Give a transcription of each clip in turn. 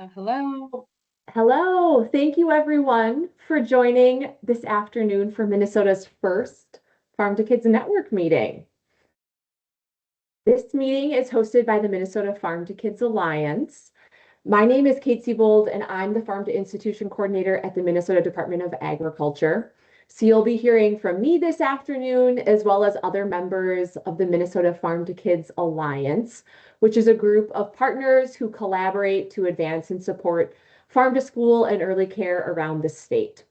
Hello. Hello, thank you everyone for joining this afternoon for Minnesota's first Farm to Kids Network meeting. This meeting is hosted by the Minnesota Farm to Kids Alliance. My name is Kate Siebold and I'm the Farm to Institution Coordinator at the Minnesota Department of Agriculture. So you'll be hearing from me this afternoon, as well as other members of the Minnesota Farm to Kids Alliance, which is a group of partners who collaborate to advance and support farm to school and early care around the state.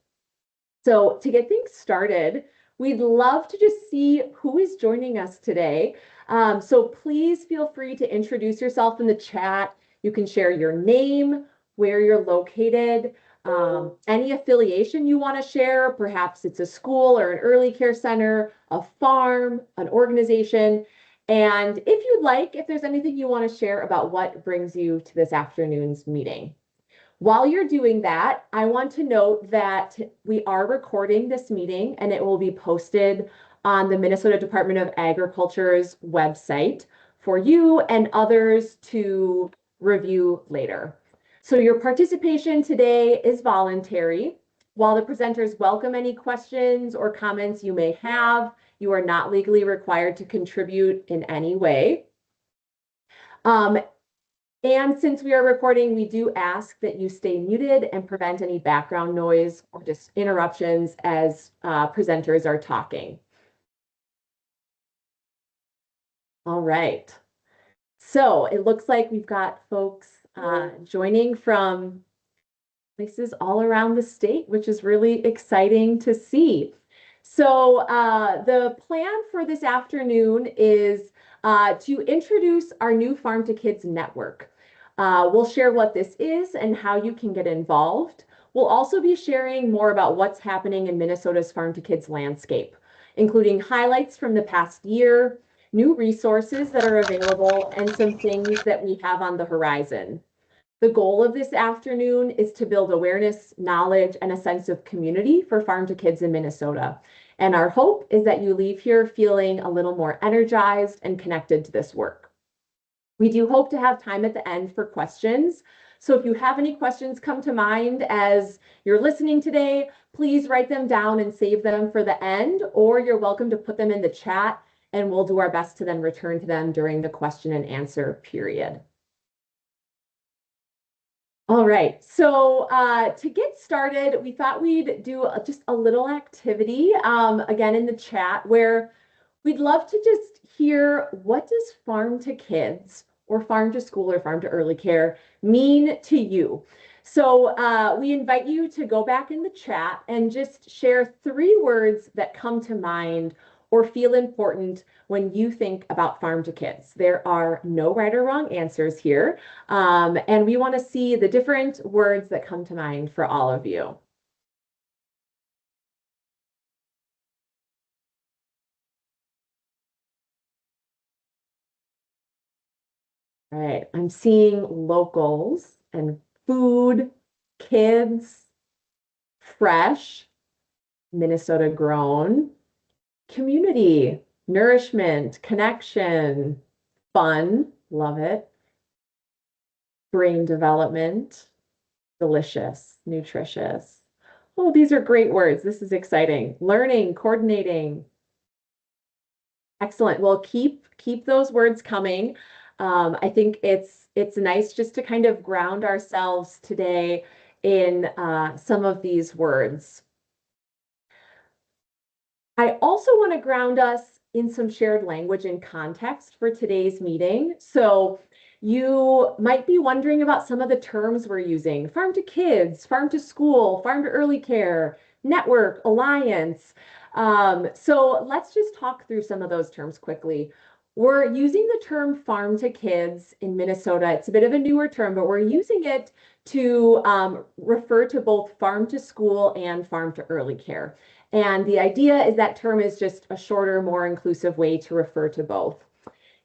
So to get things started, we'd love to just see who is joining us today. So please feel free to introduce yourself in the chat. You can share your name, where you're located, any affiliation you want to share. Perhaps it's a school or an early care center, a farm, an organization. And if you'd like, if there's anything you want to share about what brings you to this afternoon's meeting. While you're doing that, I want to note that we are recording this meeting and it will be posted on the Minnesota Department of Agriculture's website for you and others to review later. So your participation today is voluntary. While the presenters welcome any questions or comments you may have, you are not legally required to contribute in any way. And since we are recording, we do ask that you stay muted and prevent any background noise or just interruptions as presenters are talking. All right. So it looks like we've got folks joining from places all around the state, which is really exciting to see. So the plan for this afternoon is to introduce our new Farm to Kids network. We'll share what this is and how you can get involved. We'll also be sharing more about what's happening in Minnesota's Farm to Kids landscape, including highlights from the past year, new resources that are available, and some things that we have on the horizon. The goal of this afternoon is to build awareness, knowledge, and a sense of community for Farm to Kids in Minnesota. And our hope is that you leave here feeling a little more energized and connected to this work. We do hope to have time at the end for questions. So if you have any questions come to mind as you're listening today, please write them down and save them for the end, or you're welcome to put them in the chat and we'll do our best to then return to them during the question and answer period. All right, so to get started, we thought we'd do just a little activity, again in the chat, where we'd love to just hear, what does farm to kids or farm to school or farm to early care mean to you? So we invite you to go back in the chat and just share 3 words that come to mind or feel important when you think about farm to kids. There are no right or wrong answers here. And we want to see the different words that come to mind for all of you. All right, I'm seeing locals and food, kids, fresh, Minnesota grown, community, nourishment, connection, fun, love it, brain development, delicious, nutritious. Oh, these are great words. This is exciting. Learning, coordinating. Excellent. Well, keep those words coming. I think it's nice just to kind of ground ourselves today in some of these words. I also want to ground us in some shared language and context for today's meeting. So you might be wondering about some of the terms we're using: farm to kids, farm to school, farm to early care, network, alliance. So let's just talk through some of those terms quickly. We're using the term farm to kids in Minnesota. It's a bit of a newer term, but we're using it to refer to both farm to school and farm to early care. And the idea is that term is just a shorter, more inclusive way to refer to both.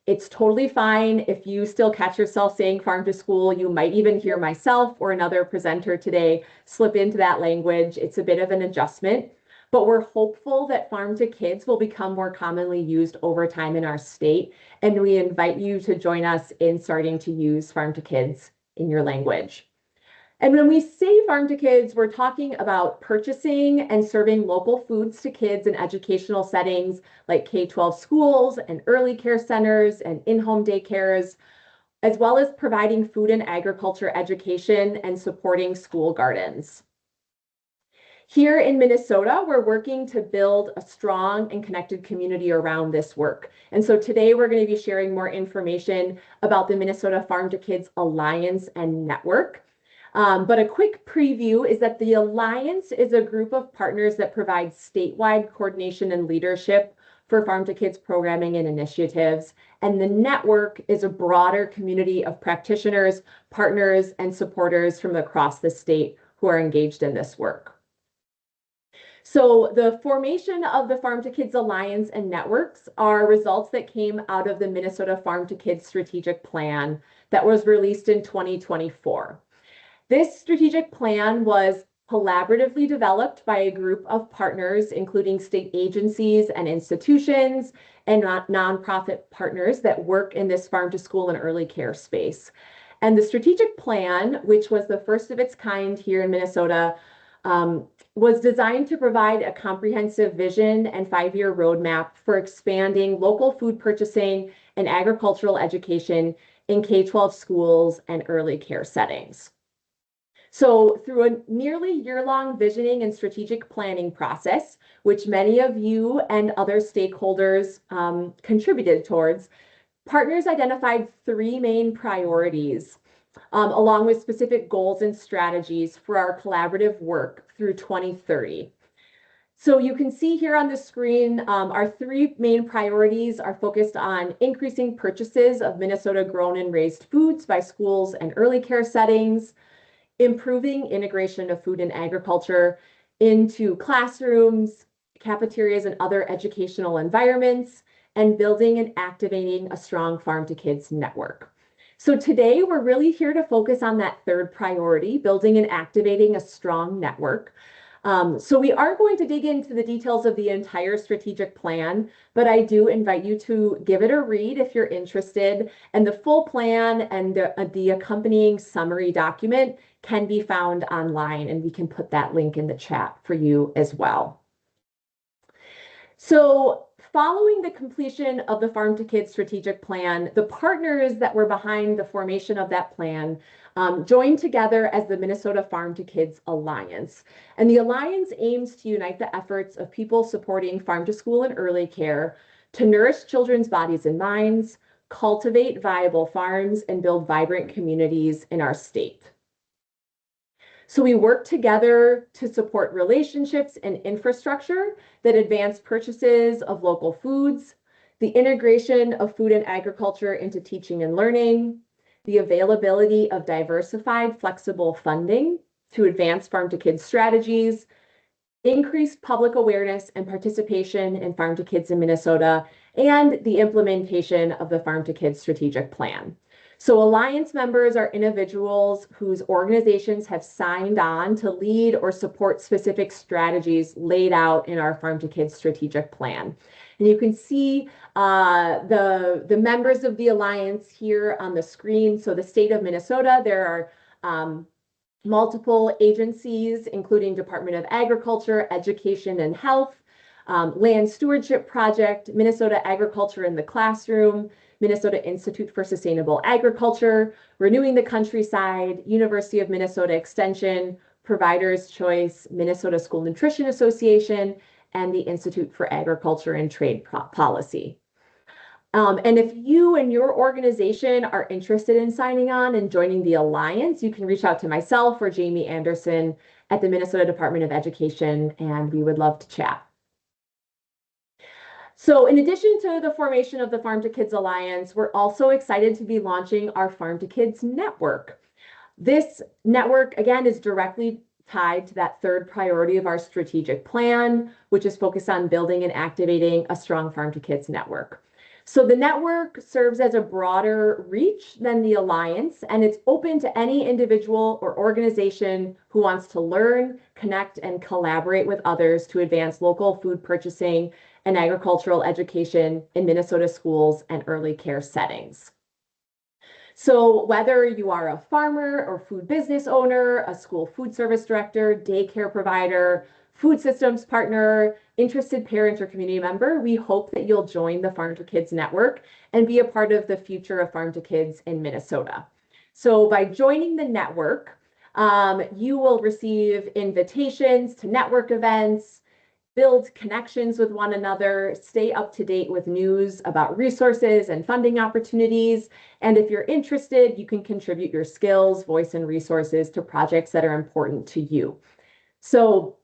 It's totally fine if you still catch yourself saying farm to school. You might even hear myself or another presenter today slip into that language. It's a bit of an adjustment, but we're hopeful that farm to kids will become more commonly used over time in our state. And we invite you to join us in starting to use farm to kids in your language. And when we say farm to kids, we're talking about purchasing and serving local foods to kids in educational settings like K-12 schools and early care centers and in-home daycares, as well as providing food and agriculture education and supporting school gardens. Here in Minnesota, we're working to build a strong and connected community around this work. And so today we're going to be sharing more information about the Minnesota Farm to Kids Alliance and Network. But a quick preview is that the Alliance is a group of partners that provide statewide coordination and leadership for Farm to Kids programming and initiatives. And the network is a broader community of practitioners, partners, and supporters from across the state who are engaged in this work. So the formation of the Farm to Kids Alliance and networks are results that came out of the Minnesota Farm to Kids Strategic Plan that was released in 2024. This strategic plan was collaboratively developed by a group of partners, including state agencies and institutions and nonprofit partners that work in this farm to school and early care space. And the strategic plan, which was the first of its kind here in Minnesota, was designed to provide a comprehensive vision and 5-year roadmap for expanding local food purchasing and agricultural education in K-12 schools and early care settings. So through a nearly year-long visioning and strategic planning process, which many of you and other stakeholders contributed towards, partners identified 3 main priorities, along with specific goals and strategies for our collaborative work through 2030. So you can see here on the screen, our 3 main priorities are focused on increasing purchases of Minnesota grown and raised foods by schools and early care settings, improving integration of food and agriculture into classrooms, cafeterias, and other educational environments, and building and activating a strong farm to kids network. So today we're really here to focus on that 3rd priority, building and activating a strong network. So we are going to dig into the details of the entire strategic plan, but I do invite you to give it a read if you're interested. And the full plan and the accompanying summary document can be found online, and we can put that link in the chat for you as well. So following the completion of the Farm to Kids strategic plan, the partners that were behind the formation of that plan joined together as the Minnesota Farm to Kids Alliance. And the Alliance aims to unite the efforts of people supporting farm to school and early care to nourish children's bodies and minds, cultivate viable farms, and build vibrant communities in our state. So we work together to support relationships and infrastructure that advance purchases of local foods, the integration of food and agriculture into teaching and learning, the availability of diversified, flexible funding to advance farm to kids strategies, increased public awareness and participation in Farm to Kids in Minnesota, and the implementation of the Farm to Kids strategic plan. So Alliance members are individuals whose organizations have signed on to lead or support specific strategies laid out in our Farm to Kids strategic plan. And you can see the members of the Alliance here on the screen. So the state of Minnesota, there are multiple agencies, including Department of Agriculture, Education and Health, Land Stewardship Project, Minnesota Agriculture in the Classroom, Minnesota Institute for Sustainable Agriculture, Renewing the Countryside, University of Minnesota Extension, Providers Choice, Minnesota School Nutrition Association, and the Institute for Agriculture and Trade Policy. And if you and your organization are interested in signing on and joining the Alliance, you can reach out to myself or Jamie Anderson at the Minnesota Department of Education, and we would love to chat. So in addition to the formation of the Farm to Kids Alliance, we're also excited to be launching our Farm to Kids Network. This network, again, is directly tied to that 3rd priority of our strategic plan, which is focused on building and activating a strong Farm to Kids network. So the network serves as a broader reach than the Alliance, and it's open to any individual or organization who wants to learn, connect, and collaborate with others to advance local food purchasing and agricultural education in Minnesota schools and early care settings. So whether you are a farmer or food business owner, a school food service director, daycare provider, food systems partner, interested parent or community member, we hope that you'll join the Farm to Kids network and be a part of the future of Farm to Kids in Minnesota. So by joining the network, you will receive invitations to network events, build connections with one another, stay up to date with news about resources and funding opportunities. And if you're interested, you can contribute your skills, voice, and resources to projects that are important to you. So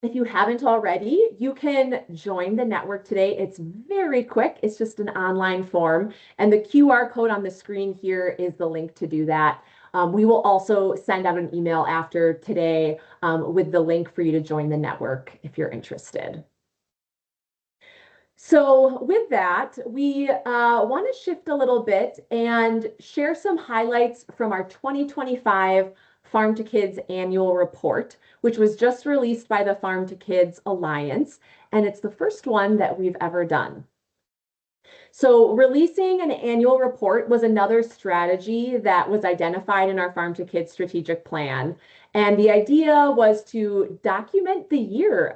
if you haven't already, you can join the network today. It's very quick. It's just an online form. And the QR code on the screen here is the link to do that. We will also send out an email after today with the link for you to join the network if you're interested. So with that, we want to shift a little bit and share some highlights from our 2025 Farm to Kids annual report, which was just released by the Farm to Kids Alliance, and it's the first one that we've ever done. So releasing an annual report was another strategy that was identified in our Farm to Kids strategic plan. And the idea was to document the year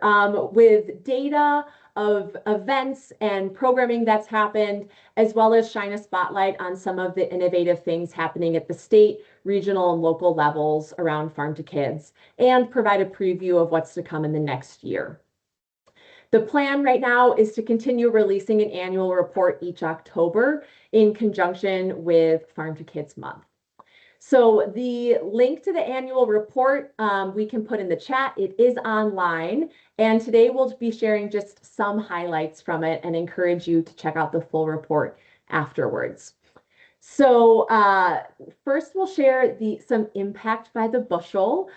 with data of events and programming that's happened, as well as shine a spotlight on some of the innovative things happening at the state, regional, and local levels around Farm to Kids, and provide a preview of what's to come in the next year. The plan right now is to continue releasing an annual report each October in conjunction with Farm to Kids Month. So the link to the annual report we can put in the chat. It is online. And today we'll be sharing just some highlights from it and encourage you to check out the full report afterwards. So first we'll share some impact by the bushel.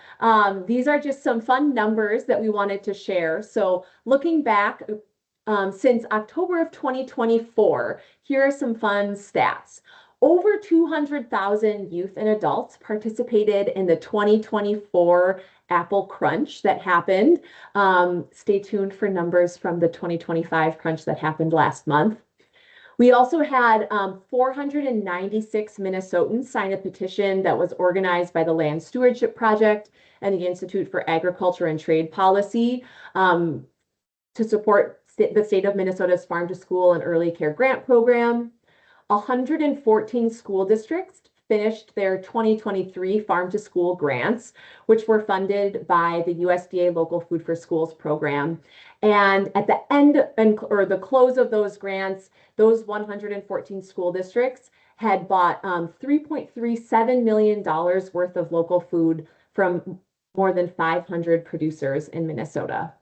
These are just some fun numbers that we wanted to share. So looking back since October of 2024, here are some fun stats. Over 200,000 youth and adults participated in the 2024 Apple Crunch that happened. Stay tuned for numbers from the 2025 Crunch that happened last month. We also had 496 Minnesotans sign a petition that was organized by the Land Stewardship Project and the Institute for Agriculture and Trade Policy to support the state of Minnesota's Farm to School and Early Care Grant Program. 114 school districts finished their 2023 Farm to School grants, which were funded by the USDA Local Food for Schools program. And at the end or the close of those grants, those 114 school districts had bought $3.37 million worth of local food from more than 500 producers in Minnesota.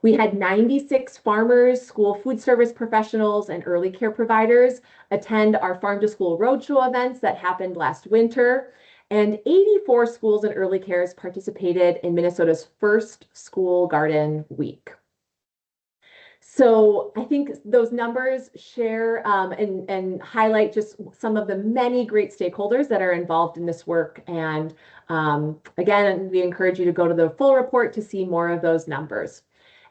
We had 96 farmers, school food service professionals, and early care providers attend our Farm to School Roadshow events that happened last winter. And 84 schools and early cares participated in Minnesota's first school garden week. So I think those numbers share and highlight just some of the many great stakeholders that are involved in this work. And again, we encourage you to go to the full report to see more of those numbers.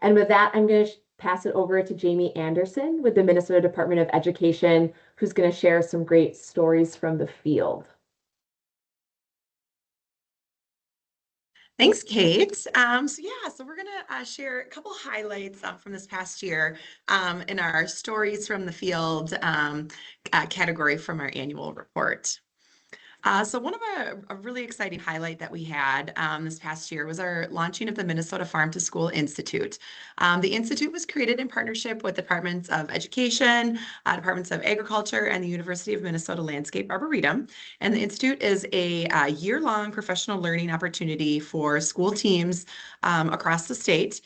And with that, I'm going to pass it over to Jamie Anderson with the Minnesota Department of Education, who's going to share some great stories from the field. Thanks, Kate. So we're going to share a couple highlights from this past year in our stories from the field category from our annual report. So one of a really exciting highlight that we had this past year was our launching of the Minnesota Farm to School Institute. The Institute was created in partnership with Departments of Education, Departments of Agriculture, and the University of Minnesota Landscape Arboretum. And the Institute is a year-long professional learning opportunity for school teams across the state.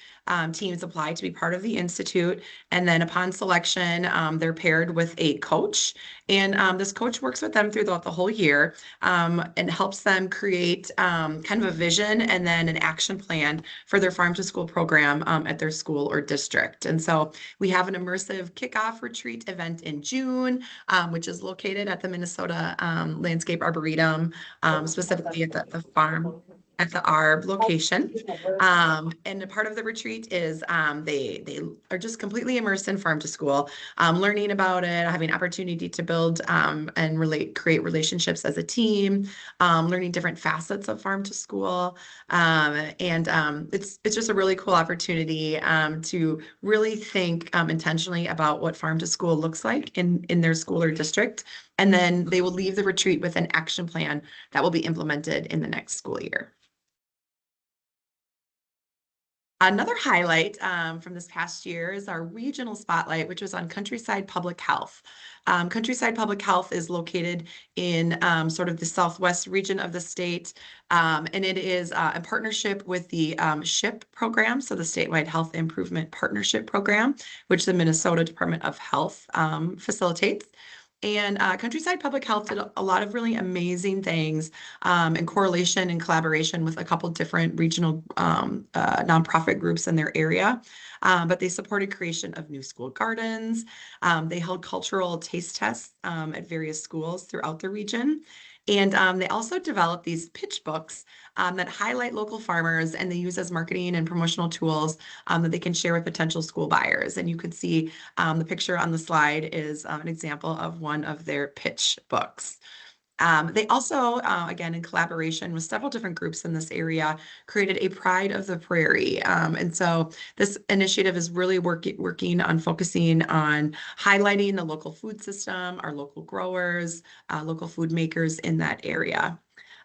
Teams apply to be part of the Institute, and then upon selection, they're paired with a coach, and this coach works with them throughout the whole year and helps them create kind of a vision and then an action plan for their farm to school program at their school or district. And so we have an immersive kickoff retreat event in June, which is located at the Minnesota Landscape Arboretum, specifically at the farm. at the ARB location. And a part of the retreat is they are just completely immersed in farm to school, learning about it, having opportunity to build and create relationships as a team, learning different facets of farm to school. It's just a really cool opportunity to really think intentionally about what farm to school looks like in their school or district. And then they will leave the retreat with an action plan that will be implemented in the next school year. Another highlight from this past year is our regional spotlight, which was on Countryside Public Health. Countryside Public Health is located in sort of the southwest region of the state, and it is in partnership with the SHIP program, so the Statewide Health Improvement Partnership Program, which the Minnesota Department of Health facilitates. And Countryside Public Health did a lot of really amazing things in correlation and collaboration with a couple different regional nonprofit groups in their area. But they supported creation of new school gardens. They held cultural taste tests at various schools throughout the region. And they also developed these pitch books that highlight local farmers, and they use as marketing and promotional tools that they can share with potential school buyers. And you could see the picture on the slide is an example of one of their pitch books. They also, again, in collaboration with several different groups in this area, created a Pride of the Prairie. And so this initiative is really working on focusing on highlighting the local food system, our local growers, local food makers in that area.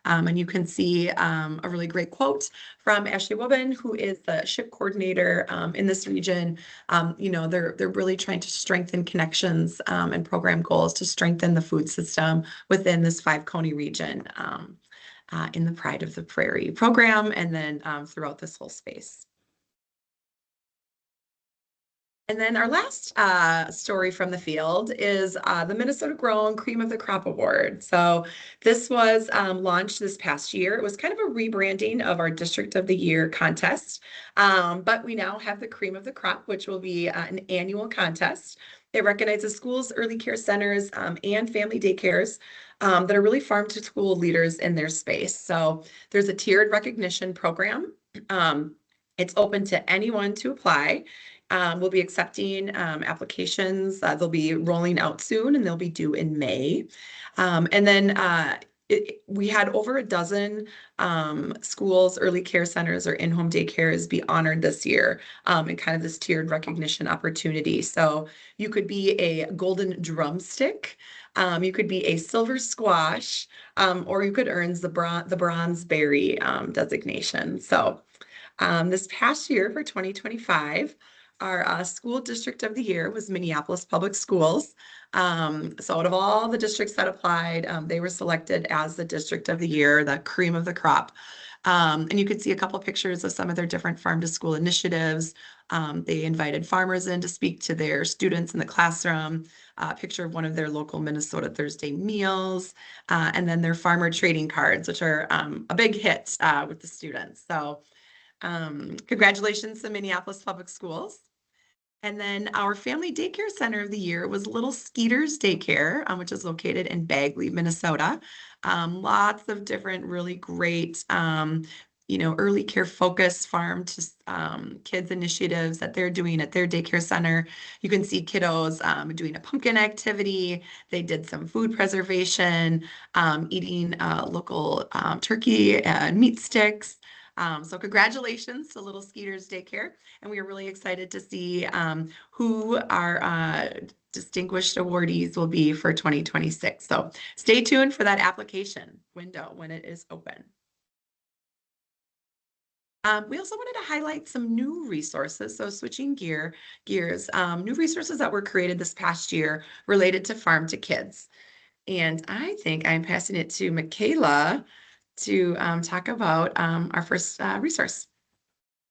And you can see a really great quote from Ashley Woban, who is the SHIP coordinator in this region. They're really trying to strengthen connections and program goals to strengthen the food system within this 5-county region in the Pride of the Prairie program, and then throughout this whole space. And then our last story from the field is the Minnesota Grown Cream of the Crop Award. So this was launched this past year. It was kind of a rebranding of our District of the Year contest, but we now have the Cream of the Crop, which will be an annual contest. It recognizes schools, early care centers, and family daycares that are really farm to school leaders in their space. So there's a tiered recognition program. It's open to anyone to apply. We'll be accepting applications. They'll be rolling out soon, and they'll be due in May. And then we had over a dozen schools, early care centers, or in-home daycares be honored this year in kind of this tiered recognition opportunity. So you could be a golden drumstick, you could be a silver squash, or you could earn the bronze berry designation. So this past year for 2025, our school district of the year was Minneapolis Public Schools. So out of all the districts that applied, they were selected as the district of the year, the cream of the crop. And you could see a couple pictures of some of their different farm to school initiatives. They invited farmers in to speak to their students in the classroom, a picture of one of their local Minnesota Thursday meals, and then their farmer trading cards, which are a big hit with the students. So congratulations to Minneapolis Public Schools. And then our family daycare center of the year was Little Skeeters Daycare, which is located in Bagley, Minnesota. Lots of different really great, early care focused farm to kids initiatives that they're doing at their daycare center. You can see kiddos doing a pumpkin activity. They did some food preservation, eating local turkey and meat sticks. So congratulations to Little Skeeters Daycare. And we are really excited to see who our distinguished awardees will be for 2026. So stay tuned for that application window when it is open. We also wanted to highlight some new resources. So switching gears, new resources that were created this past year related to Farm to Kids. And I think I'm passing it to Michaela to talk about our first resource.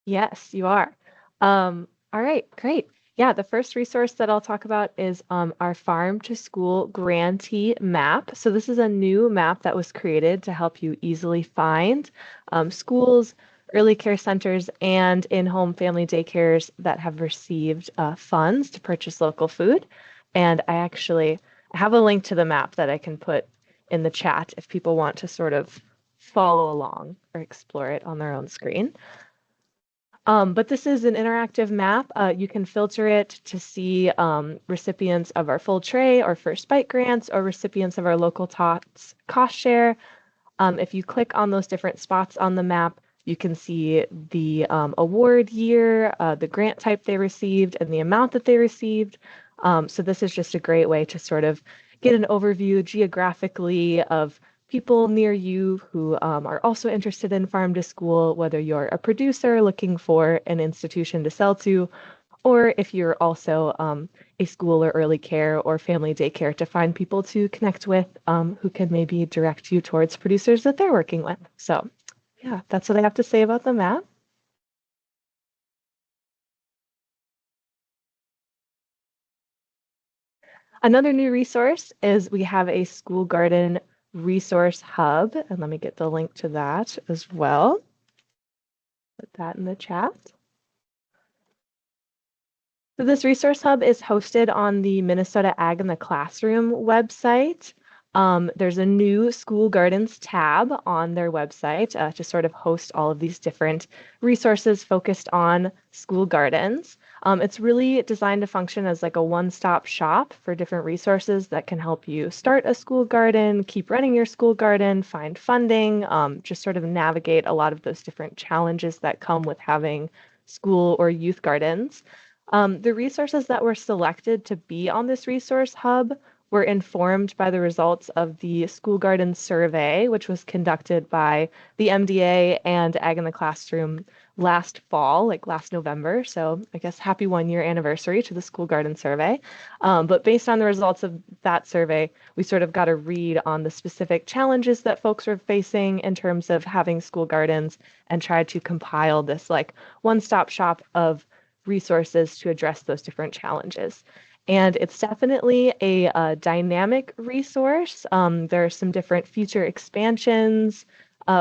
Yes, you are. All right, great. Yeah, the first resource that I'll talk about is our Farm to School Grantee Map. So this is a new map that was created to help you easily find schools, early care centers, and in-home family daycares that have received funds to purchase local food. And I actually have a link to the map that I can put in the chat if people want to sort of follow along or explore it on their own screen. But this is an interactive map. You can filter it to see recipients of our full tray or first bite grants or recipients of our local tots cost share. If you click on those different spots on the map, you can see the award year, the grant type they received, and the amount that they received. So this is just a great way to sort of get an overview geographically of people near you who are also interested in farm to school, whether you're a producer looking for an institution to sell to, or if you're also a school or early care or family daycare to find people to connect with who can maybe direct you towards producers that they're working with. So yeah, that's what I have to say about the map. Another new resource is we have a school garden resource hub, and let me get the link to that as well. Put that in the chat. So this resource hub is hosted on the Minnesota Ag in the Classroom website. There's a new school gardens tab on their website to sort of host all of these different resources focused on school gardens. It's really designed to function as like a one-stop shop for different resources that can help you start a school garden, keep running your school garden, find funding, just sort of navigate a lot of those different challenges that come with having school or youth gardens. The resources that were selected to be on this resource hub were informed by the results of the school garden survey, which was conducted by the MDA and Ag in the Classroom last fall, like last November. So I guess happy 1 year anniversary to the school garden survey. But based on the results of that survey, we sort of got a read on the specific challenges that folks are facing in terms of having school gardens and tried to compile this like one-stop shop of resources to address those different challenges. And it's definitely a dynamic resource. There are some different future expansions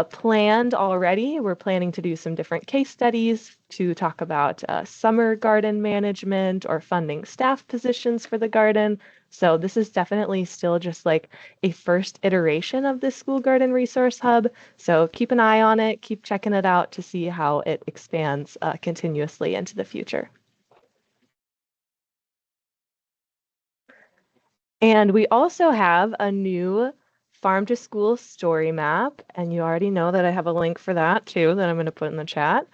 planned already. We're planning to do some different case studies to talk about summer garden management or funding staff positions for the garden. So this is definitely still just like a first iteration of this school garden resource hub. So keep an eye on it, keep checking it out to see how it expands continuously into the future. And we also have a new farm to school story map, and you already know that I have a link for that too that I'm going to put in the chat.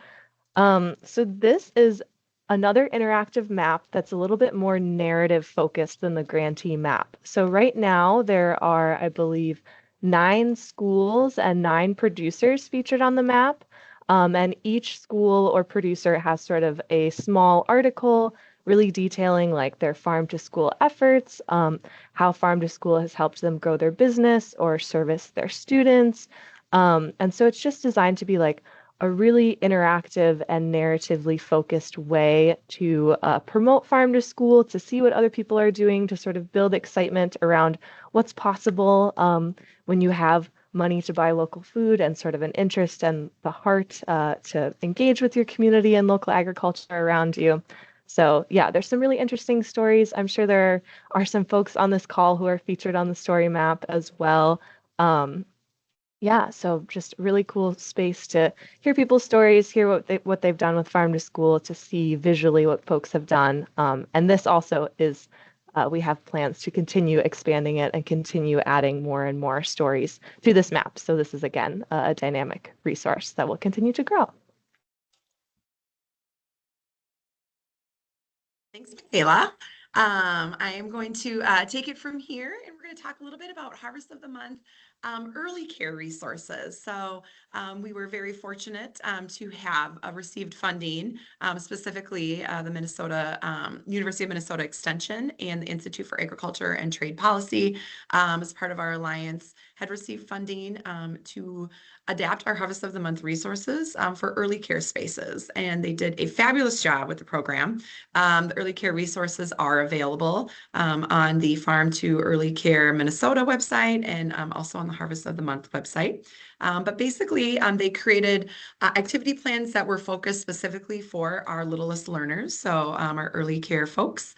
So this is another interactive map that's a little bit more narrative focused than the grantee map. So right now there are, I believe, 9 schools and 9 producers featured on the map. And each school or producer has sort of a small article really detailing like their farm to school efforts, how farm to school has helped them grow their business or service their students. And so it's just designed to be like a really interactive and narratively focused way to promote farm to school, to see what other people are doing, to sort of build excitement around what's possible when you have money to buy local food and sort of an interest and the heart to engage with your community and local agriculture around you. So yeah, there's some really interesting stories. I'm sure there are some folks on this call who are featured on the story map as well. Yeah, so just really cool space to hear people's stories, hear what they've done with Farm to School, to see visually what folks have done. And this also is we have plans to continue expanding it and continue adding more and more stories to this map. So this is again a dynamic resource that will continue to grow. Thanks, Michaela. I am going to take it from here, and we're going to talk a little bit about Harvest of the Month early care resources. So we were very fortunate to have received funding, specifically the Minnesota University of Minnesota Extension and the Institute for Agriculture and Trade Policy, as part of our alliance, had received funding to adapt our Harvest of the Month resources for early care spaces. And they did a fabulous job with the program. The early care resources are available on the Farm to Early Care Minnesota website and also on the Harvest of the Month website. But basically, they created activity plans that were focused specifically for our littlest learners, so our early care folks.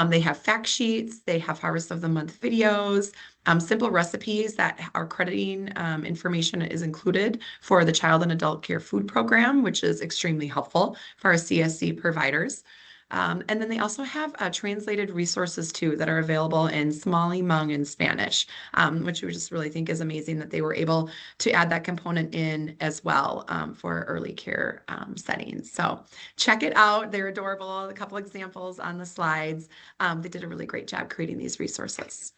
They have fact sheets, they have Harvest of the Month videos, simple recipes that are crediting information is included for the Child and Adult Care Food Program, which is extremely helpful for our CSC providers. And then they also have translated resources too that are available in Somali, Hmong, and Spanish, which we just really think is amazing that they were able to add that component in as well for early care settings. So check it out. They're adorable. A couple examples on the slides. They did a really great job creating these resources.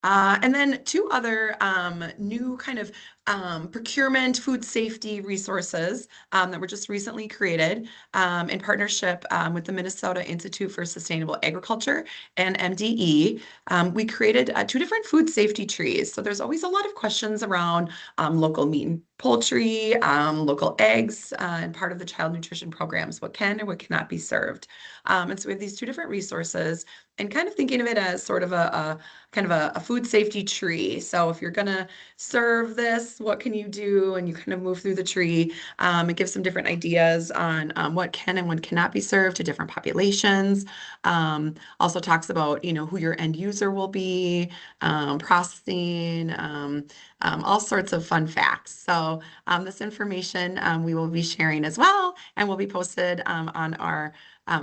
And then two other new kind of procurement food safety resources that were just recently created in partnership with the Minnesota Institute for Sustainable Agriculture and MDE. We created two different food safety trees. So there's always a lot of questions around local meat and poultry, local eggs, and part of the child nutrition programs, what can or what cannot be served. And so we have these two different resources and kind of thinking of it as sort of a kind of a food safety tree. So if you're going to serve this, what can you do? And you kind of move through the tree. It gives some different ideas on what can and what cannot be served to different populations. Also talks about, who your end user will be, processing, all sorts of fun facts. So this information we will be sharing as well and will be posted on our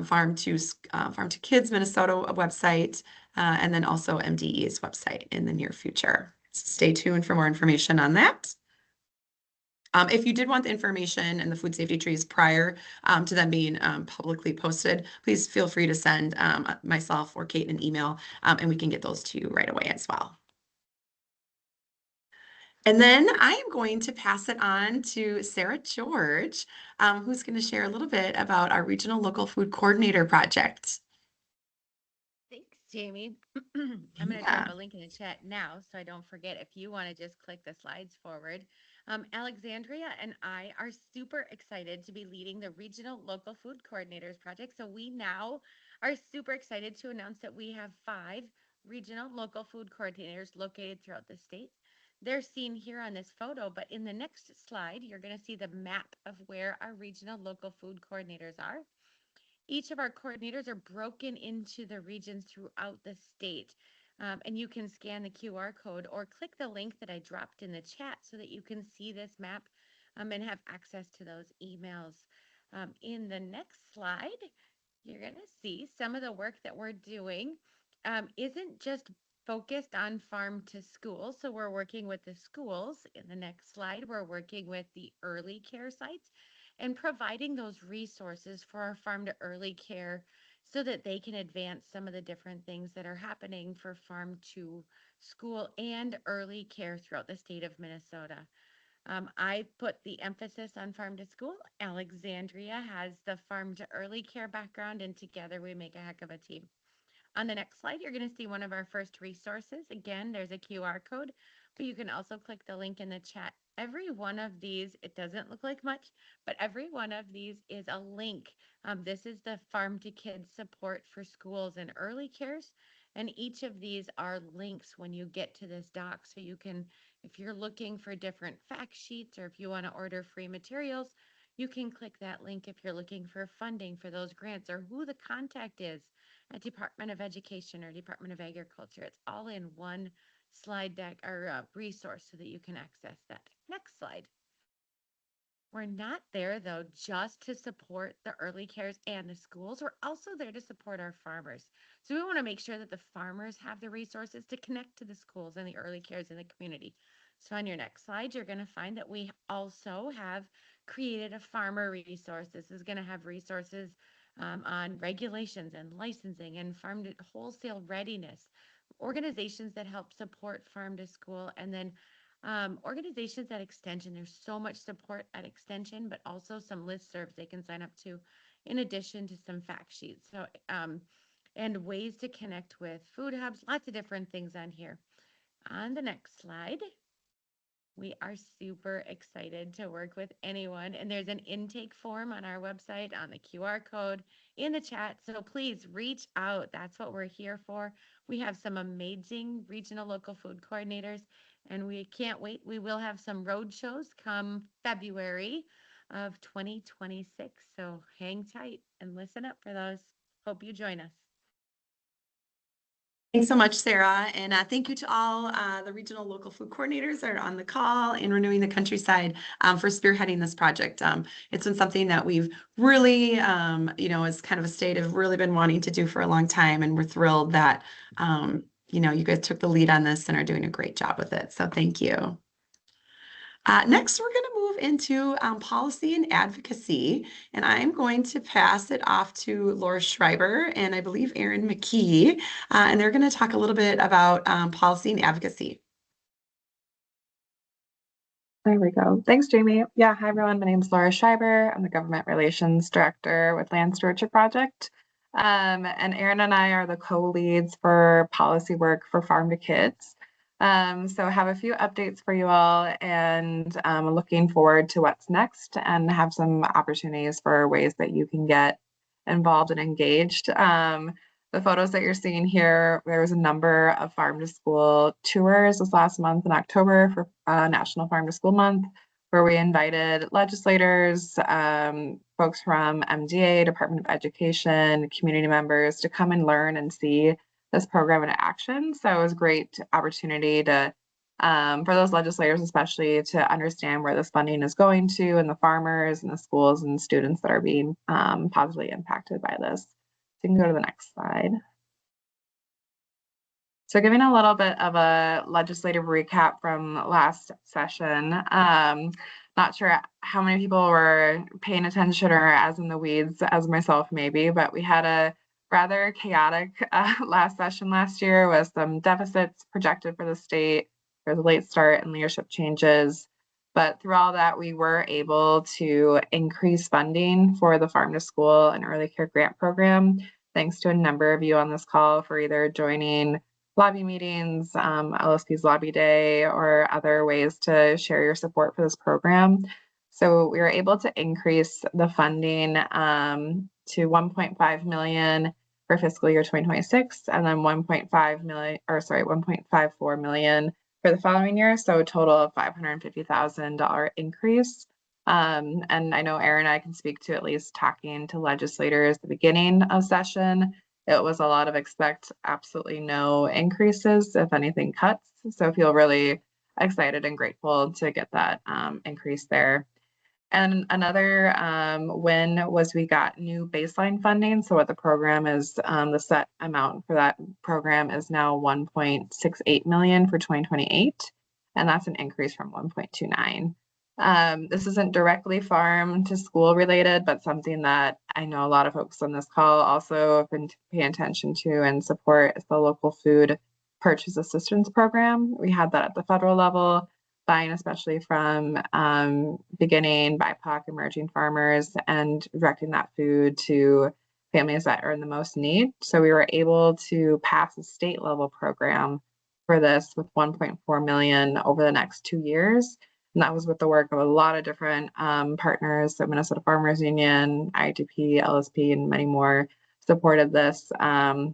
Farm to Kids Minnesota website, and then also MDE's website in the near future. So stay tuned for more information on that. If you did want the information and the food safety trees prior to them being publicly posted, please feel free to send myself or Kate an email, and we can get those to you right away as well. And then I am going to pass it on to Sarah George, who's going to share a little bit about our Regional Local Food Coordinator project. Thanks, Jamie. I'm going to drop a link in the chat now so I don't forget if you want to just click the slides forward. Alexandria and I are super excited to be leading the Regional Local Food Coordinators project. So we now are super excited to announce that we have 5 regional local food coordinators located throughout the state. They're seen here on this photo, but in the next slide, you're going to see the map of where our regional local food coordinators are. Each of our coordinators are broken into the regions throughout the state. And you can scan the QR code or click the link that I dropped in the chat so that you can see this map and have access to those emails. In the next slide, you're going to see some of the work that we're doing isn't just focused on farm to school. So we're working with the schools. In the next slide, we're working with the early care sites and providing those resources for our farm to early care so that they can advance some of the different things that are happening for farm to school and early care throughout the state of Minnesota. I put the emphasis on farm to school. Alexandria has the farm to early care background, and together we make a heck of a team. On the next slide, you're going to see one of our first resources. Again, there's a QR code, but you can also click the link in the chat. Every one of these, it doesn't look like much, but every one of these is a link. This is the Farm to Kids support for schools and early cares. And each of these are links when you get to this doc. So you can, if you're looking for different fact sheets or if you want to order free materials, you can click that link if you're looking for funding for those grants or who the contact is at Department of Education or Department of Agriculture. It's all in one slide deck or resource so that you can access that. Next slide. We're not there though just to support the early cares and the schools. We're also there to support our farmers. So we want to make sure that the farmers have the resources to connect to the schools and the early cares in the community. So on your next slide, you're going to find that we also have created a farmer resource. This is going to have resources on regulations and licensing and farm to wholesale readiness, organizations that help support farm to school, and then organizations at Extension. There's so much support at Extension, but also some listservs they can sign up to, in addition to some fact sheets. So, and ways to connect with food hubs, lots of different things on here. On the next slide, We are super excited to work with anyone. And there's an intake form on our website, on the QR code, in the chat. So please reach out. That's what we're here for. We have some amazing regional local food coordinators, and we can't wait. We will have some road shows come February of 2026. So hang tight and listen up for those. Hope you join us. Thanks so much, Sarah. And thank you to all the regional local food coordinators that are on the call and Renewing the Countryside for spearheading this project. It's been something that we've really, as kind of a state have really been wanting to do for a long time. And we're thrilled that, you guys took the lead on this and are doing a great job with it. So thank you. Next, we're going to move into policy and advocacy, and I'm going to pass it off to Laura Schreiber and I believe Erin McKee, and they're going to talk a little bit about policy and advocacy. There we go. Thanks, Jamie. Yeah, hi everyone. My name is Laura Schreiber. I'm the Government Relations Director with Land Stewardship Project. And Erin and I are the co-leads for policy work for Farm to Kids. So I have a few updates for you all, and I'm looking forward to what's next and have some opportunities for ways that you can get involved and engaged. The photos that you're seeing here, there was a number of farm to school tours this last month in October for National Farm to School Month, where we invited legislators, folks from MDA, Department of Education, community members to come and learn and see this program in action. So it was a great opportunity to, for those legislators especially, to understand where this funding is going to, and the farmers and the schools and students that are being positively impacted by this. So you can go to the next slide. So giving a little bit of a legislative recap from last session. Not sure how many people were paying attention or as in the weeds as myself maybe, but we had a rather chaotic last session last year with some deficits projected for the state. There was a late start and leadership changes. But through all that, we were able to increase funding for the Farm to School and Early Care Grant Program, thanks to a number of you on this call for either joining lobby meetings, LSP's Lobby Day, or other ways to share your support for this program. So we were able to increase the funding to 1.5 million for fiscal year 2026, and then 1.54 million for the following year. So a total of $550,000 increase. And I know Erin and I can speak to at least talking to legislators at the beginning of session. It was a lot of expect absolutely no increases, if anything cuts. So I feel really excited and grateful to get that increase there. And another win was we got new baseline funding. So what the program is, the set amount for that program is now 1.68 million for 2028. And that's an increase from 1.29. This isn't directly farm to school related, but something that I know a lot of folks on this call also have been paying attention to and support is the local food purchase assistance program. We had that at the federal level, buying especially from beginning BIPOC emerging farmers and directing that food to families that are in the most need. So we were able to pass a state level program for this with 1.4 million over the next 2 years. And that was with the work of a lot of different partners, the Minnesota Farmers Union, IGP, LSP, and many more supported this. And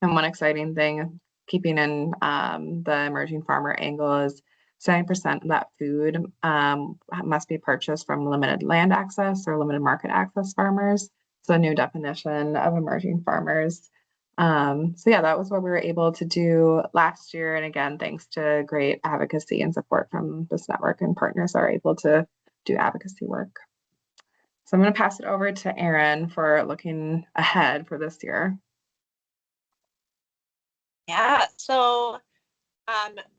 one exciting thing, keeping in the emerging farmer angle, is 70% of that food must be purchased from limited land access or limited market access farmers. So a new definition of emerging farmers. So yeah, that was what we were able to do last year. And again, thanks to great advocacy and support from this network and partners that are able to do advocacy work. So I'm going to pass it over to Erin for looking ahead for this year. Yeah, so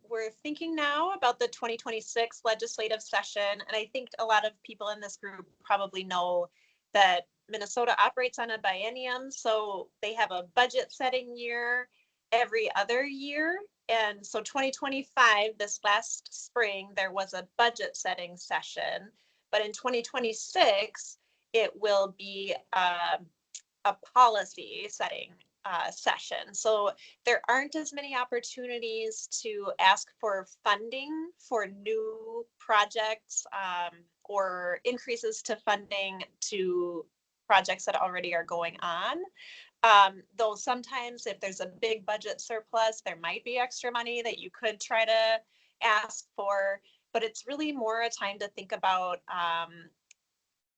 we're thinking now about the 2026 legislative session, and I think a lot of people in this group probably know that Minnesota operates on a biennium, so they have a budget setting year every other year. And so 2025, this last spring, there was a budget setting session, but in 2026, it will be a policy setting session. So there aren't as many opportunities to ask for funding for new projects or increases to funding to projects that already are going on. Though sometimes if there's a big budget surplus, there might be extra money that you could try to ask for, but it's really more a time to think about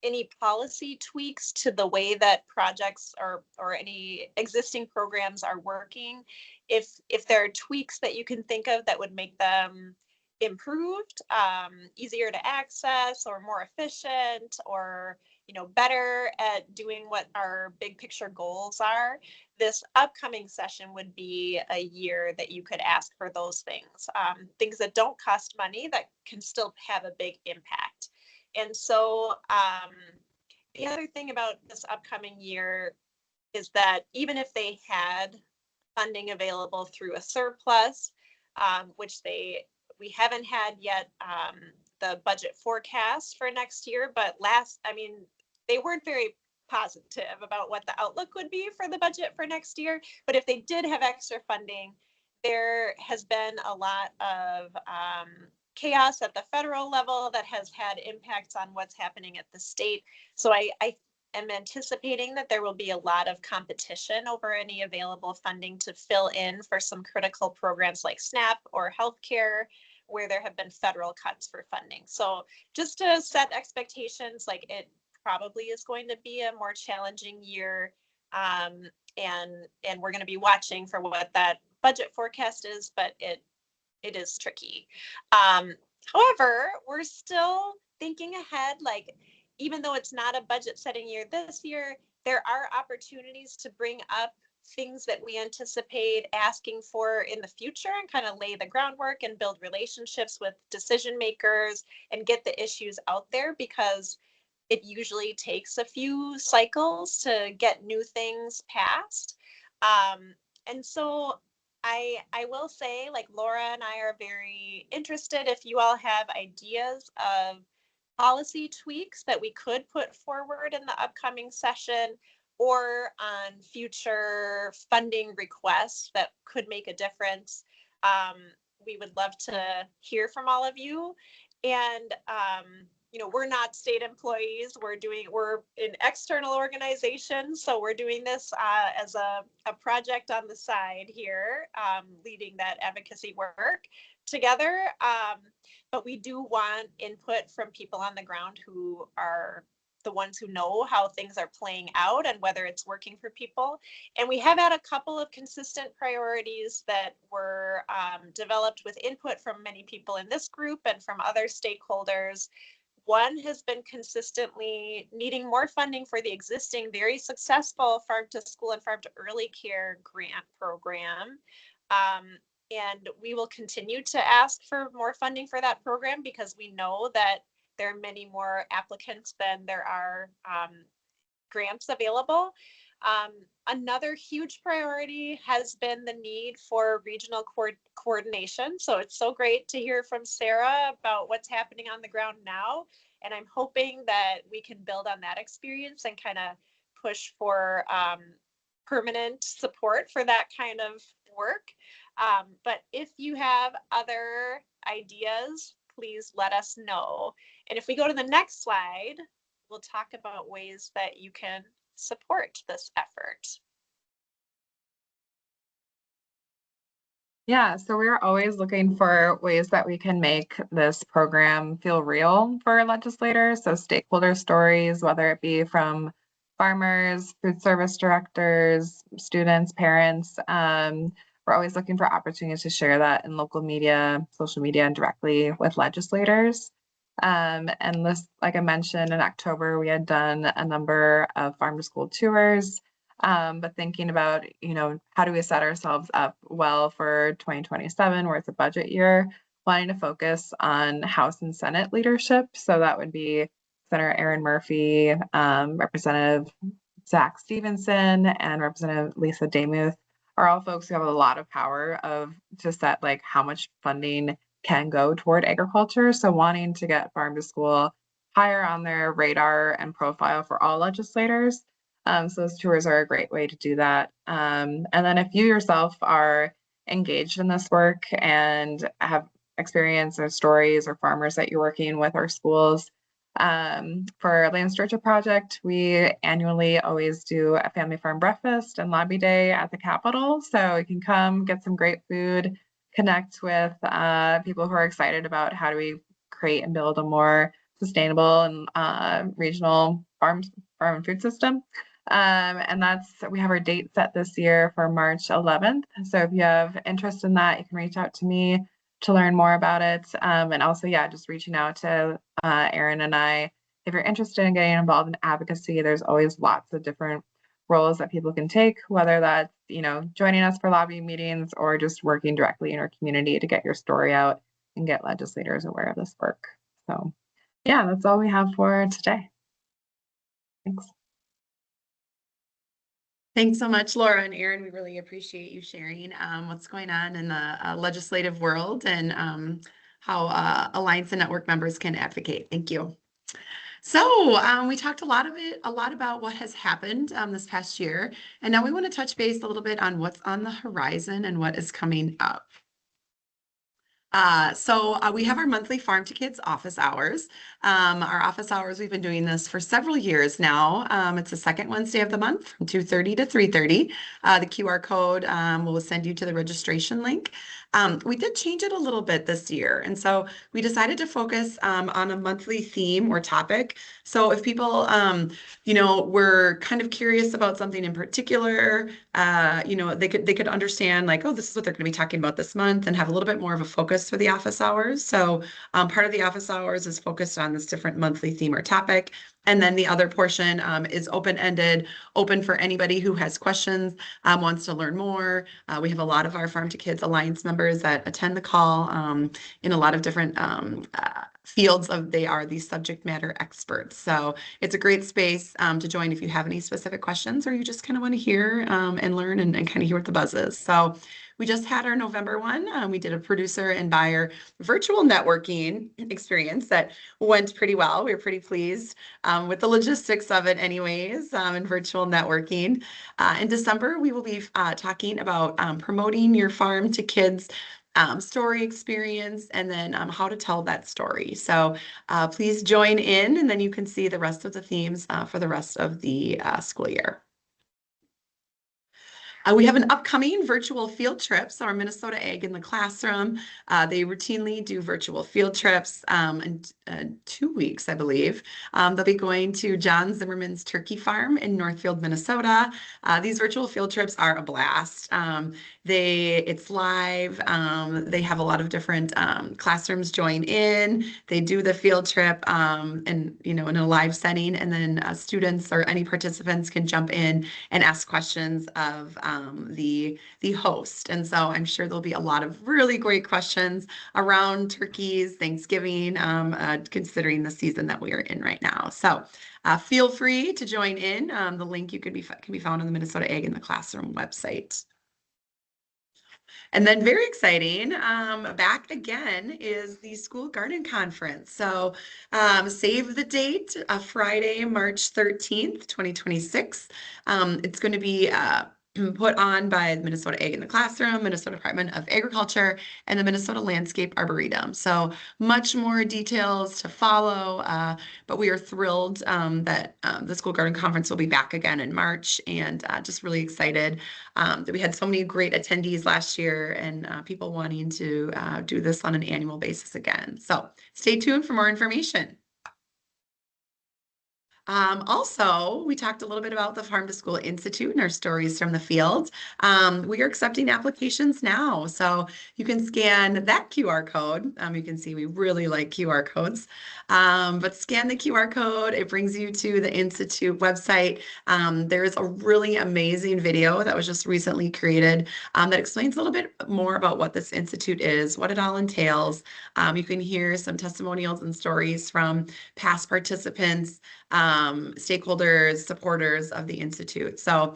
any policy tweaks to the way that projects or any existing programs are working. If there are tweaks that you can think of that would make them improved, easier to access or more efficient, or better at doing what our big picture goals are, this upcoming session would be a year that you could ask for those things, things that don't cost money that can still have a big impact. And so the other thing about this upcoming year is that even if they had funding available through a surplus, which we haven't had yet, the budget forecast for next year, but they weren't very positive about what the outlook would be for the budget for next year. But if they did have extra funding, there has been a lot of chaos at the federal level that has had impacts on what's happening at the state. So I am anticipating that there will be a lot of competition over any available funding to fill in for some critical programs like SNAP or healthcare, where there have been federal cuts for funding. So just to set expectations, like it probably is going to be a more challenging year. And we're going to be watching for what that budget forecast is, but it is tricky. However, we're still thinking ahead, like even though it's not a budget setting year this year, there are opportunities to bring up things that we anticipate asking for in the future and kind of lay the groundwork and build relationships with decision makers and get the issues out there, because it usually takes a few cycles to get new things passed. And so I will say, like, Laura and I are very interested if you all have ideas of policy tweaks that we could put forward in the upcoming session, or on future funding requests that could make a difference. We would love to hear from all of you. And we're not state employees. We're an external organization, so we're doing this as a project on the side here, leading that advocacy work together. But we do want input from people on the ground who are the ones who know how things are playing out and whether it's working for people. And we have had a couple of consistent priorities that were developed with input from many people in this group and from other stakeholders. One has been consistently needing more funding for the existing very successful Farm to School and Farm to Early Care grant program. And we will continue to ask for more funding for that program because we know that there are many more applicants than there are grants available. Another huge priority has been the need for regional coordination. So it's so great to hear from Sarah about what's happening on the ground now. And I'm hoping that we can build on that experience and kind of push for permanent support for that kind of work. But if you have other ideas, please let us know. And if we go to the next slide, we'll talk about ways that you can support this effort. Yeah, so we're always looking for ways that we can make this program feel real for legislators. So stakeholder stories, whether it be from farmers, food service directors, students, parents. We're always looking for opportunities to share that in local media, social media, and directly with legislators. And this, like I mentioned, in October, we had done a number of farm to school tours, but thinking about, how do we set ourselves up well for 2027, where it's a budget year, wanting to focus on House and Senate leadership. So that would be Senator Erin Murphy, Representative Zach Stevenson, and Representative Lisa Demuth are all folks who have a lot of power to set like how much funding can go toward agriculture. So wanting to get farm to school higher on their radar and profile for all legislators. So those tours are a great way to do that. And then if you yourself are engaged in this work and have experience or stories or farmers that you're working with our schools, for our Land Stewardship Project, we annually always do a family farm breakfast and lobby day at the Capitol. So you can come get some great food, connect with people who are excited about how do we create and build a more sustainable and regional farm and food system. And we have our date set this year for March 11th. So if you have interest in that, you can reach out to me to learn more about it. And also, yeah, just reaching out to Erin and I. If you're interested in getting involved in advocacy, there's always lots of different roles that people can take, whether that's, joining us for lobbying meetings or just working directly in our community to get your story out and get legislators aware of this work. So yeah, that's all we have for today. Thanks. Thanks so much, Laura and Erin. We really appreciate you sharing what's going on in the legislative world and how Alliance and Network members can advocate. Thank you. So we talked a lot about what has happened this past year, and now we want to touch base a little bit on what's on the horizon and what is coming up. So we have our monthly Farm to Kids office hours. Our office hours, we've been doing this for several years now. It's the second Wednesday of the month from 2:30 to 3:30. The QR code will send you to the registration link. We did change it a little bit this year. And so we decided to focus on a monthly theme or topic. So if people, were kind of curious about something in particular, they could understand like, oh, this is what they're going to be talking about this month and have a little bit more of a focus for the office hours. So part of the office hours is focused on this different monthly theme or topic. And then the other portion is open-ended, open for anybody who has questions, wants to learn more. We have a lot of our Farm to Kids Alliance members that attend the call in a lot of different fields they are these subject matter experts. So it's a great space to join if you have any specific questions or you just kind of want to hear and learn and kind of hear what the buzz is. So we just had our November one. We did a producer and buyer virtual networking experience that went pretty well. We were pretty pleased with the logistics of it anyways, and virtual networking. In December, we will be talking about promoting your farm to kids story experience and then how to tell that story. So please join in and then you can see the rest of the themes for the rest of the school year. We have an upcoming virtual field trip. So our Minnesota Ag in the Classroom, they routinely do virtual field trips in 2 weeks, I believe. They'll be going to John Zimmerman's turkey farm in Northfield, Minnesota. These virtual field trips are a blast. It's live. They have a lot of different classrooms join in. They do the field trip in a live setting, and then students or any participants can jump in and ask questions of the host. And so I'm sure there'll be a lot of really great questions around turkeys, Thanksgiving, considering the season that we are in right now. So feel free to join in. The link can be found on the Minnesota Ag in the Classroom website. And then very exciting, back again is the School Garden Conference. So save the date, Friday, March 13th, 2026. It's going to be put on by the Minnesota Ag in the Classroom, Minnesota Department of Agriculture, and the Minnesota Landscape Arboretum. So much more details to follow, but we are thrilled that the School Garden Conference will be back again in March, and just really excited that we had so many great attendees last year and people wanting to do this on an annual basis again. So stay tuned for more information. Also, we talked a little bit about the Farm to School Institute and our stories from the field. We are accepting applications now, so you can scan that QR code. You can see we really like QR codes, but scan the QR code. It brings you to the Institute website. There's a really amazing video that was just recently created that explains a little bit more about what this Institute is, what it all entails. You can hear some testimonials and stories from past participants, stakeholders, supporters of the Institute. So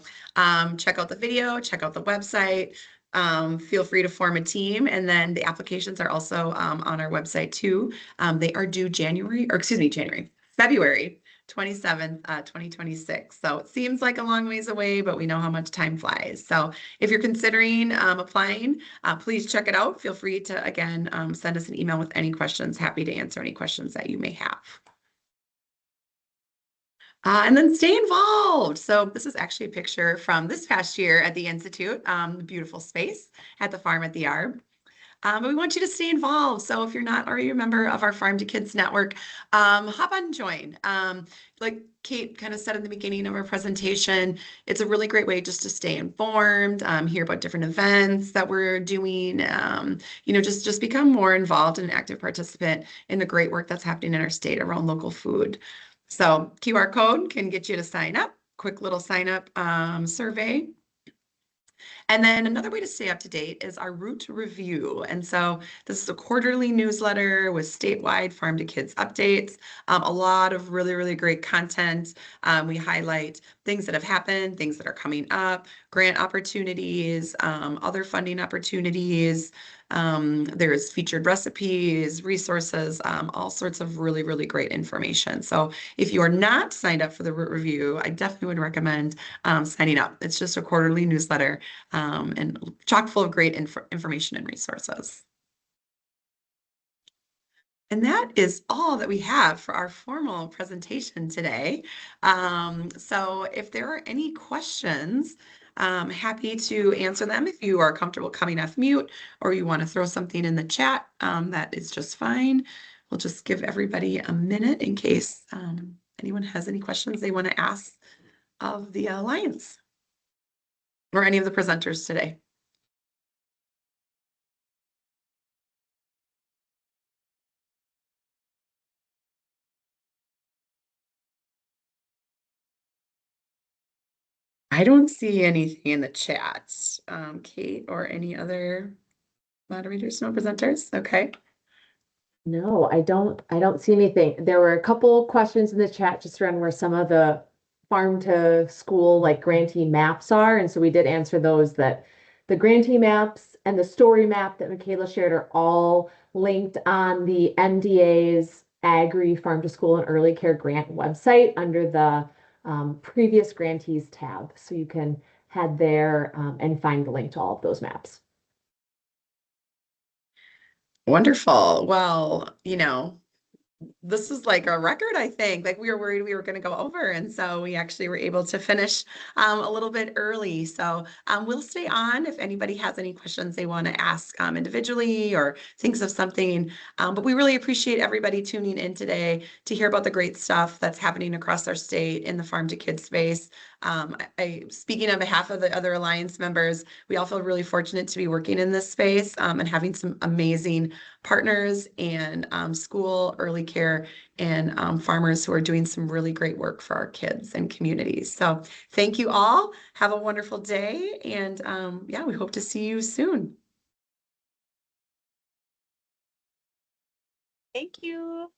check out the video, check out the website, feel free to form a team. And then the applications are also on our website too. They are due February 27th, 2026. So it seems like a long ways away, but we know how much time flies. So if you're considering applying, please check it out. Feel free to, again, send us an email with any questions. Happy to answer any questions that you may have. And then stay involved. So this is actually a picture from this past year at the Institute, beautiful space at the farm at the Arb. But we want you to stay involved. So if you're not already a member of our Farm to Kids Network, hop on and join. Like Kate kind of said in the beginning of our presentation, it's a really great way just to stay informed, hear about different events that we're doing, just become more involved and an active participant in the great work that's happening in our state around local food. So QR code can get you to sign up. Quick little sign up survey. And then another way to stay up to date is our Root Review. And so this is a quarterly newsletter with statewide farm to kids updates, a lot of really, really great content. We highlight things that have happened, things that are coming up, grant opportunities, other funding opportunities. There's featured recipes, resources, all sorts of really, really great information. So if you are not signed up for the Root Review, I definitely would recommend signing up. It's just a quarterly newsletter and chock full of great information and resources. And that is all that we have for our formal presentation today. So if there are any questions, happy to answer them. If you are comfortable coming off mute or you want to throw something in the chat, that is just fine. We'll just give everybody a minute in case anyone has any questions they want to ask of the Alliance or any of the presenters today. I don't see anything in the chat, Kate, or any other moderators, no presenters. Okay. No, I don't see anything. There were a couple questions in the chat just around where some of the farm to school like grantee maps are. And so we did answer those, that the grantee maps and the story map that Michaela shared are all linked on the MDA's Agri Farm to School and Early Care Grant website under the previous grantees tab. So you can head there and find the link to all of those maps. Wonderful. Well, this is like a record, I think. Like we were worried we were going to go over, and so we actually were able to finish a little bit early. So we'll stay on if anybody has any questions they want to ask individually or thinks of something. But we really appreciate everybody tuning in today to hear about the great stuff that's happening across our state in the farm to kids space. Speaking on behalf of the other Alliance members, we all feel really fortunate to be working in this space and having some amazing partners and school, early care, and farmers who are doing some really great work for our kids and communities. So thank you all. Have a wonderful day. And yeah, we hope to see you soon. Thank you.